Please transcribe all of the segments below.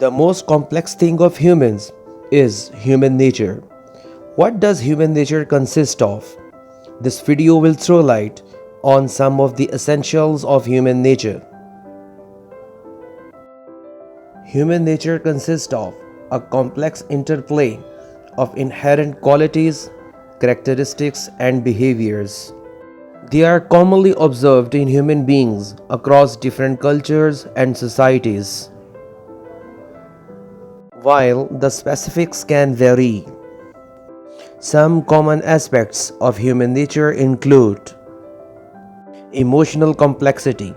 The most complex thing of humans is human nature. What does human nature consist of? This video will throw light on some of the essentials of human nature. Human nature consists of a complex interplay of inherent qualities, characteristics, and behaviors. They are commonly observed in human beings across different cultures and societies. While the specifics can vary, some common aspects of human nature include emotional complexity.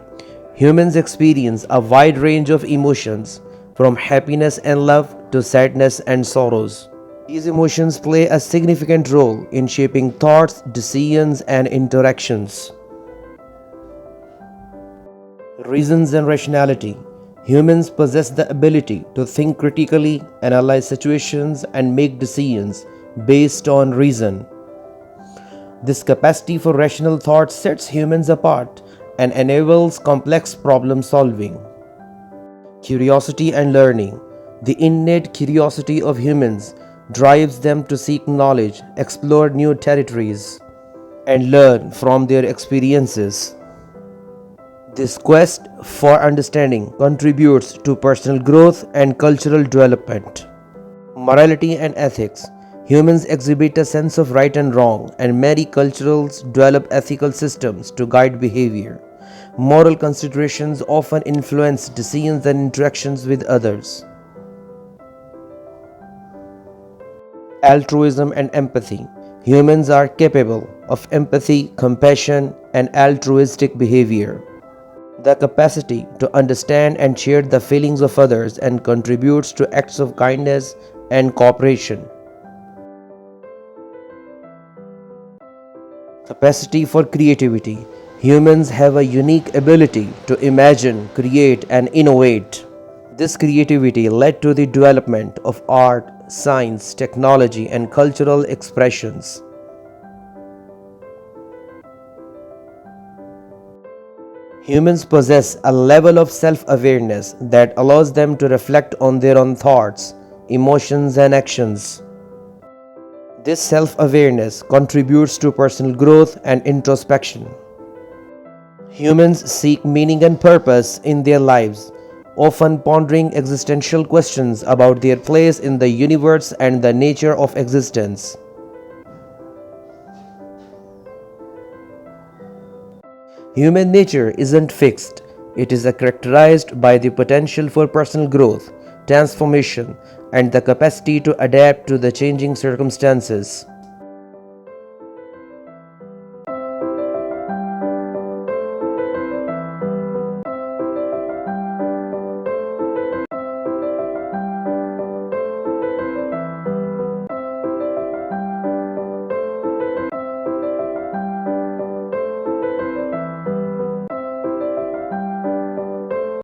Humans experience a wide range of emotions, from happiness and love to sadness and sorrows. These emotions play a significant role in shaping thoughts, decisions, and interactions. Reasons and rationality. Humans possess the ability to think critically, analyze situations, and make decisions based on reason. This capacity for rational thought sets humans apart and enables complex problem solving. Curiosity and learning. The innate curiosity of humans drives them to seek knowledge, explore new territories, and learn from their experiences. This quest for understanding contributes to personal growth and cultural development. Morality and ethics. Humans exhibit a sense of right and wrong, and many cultures develop ethical systems to guide behavior. Moral considerations often influence decisions and interactions with others. Altruism and empathy. Humans are capable of empathy, compassion, and altruistic behavior. The capacity to understand and share the feelings of others and contributes to acts of kindness and cooperation. Capacity for creativity. Humans have a unique ability to imagine, create, and innovate. This creativity led to the development of art, science, technology, and cultural expressions. Humans possess a level of self-awareness that allows them to reflect on their own thoughts, emotions, and actions. This self-awareness contributes to personal growth and introspection. Humans seek meaning and purpose in their lives, often pondering existential questions about their place in the universe and the nature of existence. Human nature isn't fixed. It is characterized by the potential for personal growth, transformation, and the capacity to adapt to the changing circumstances.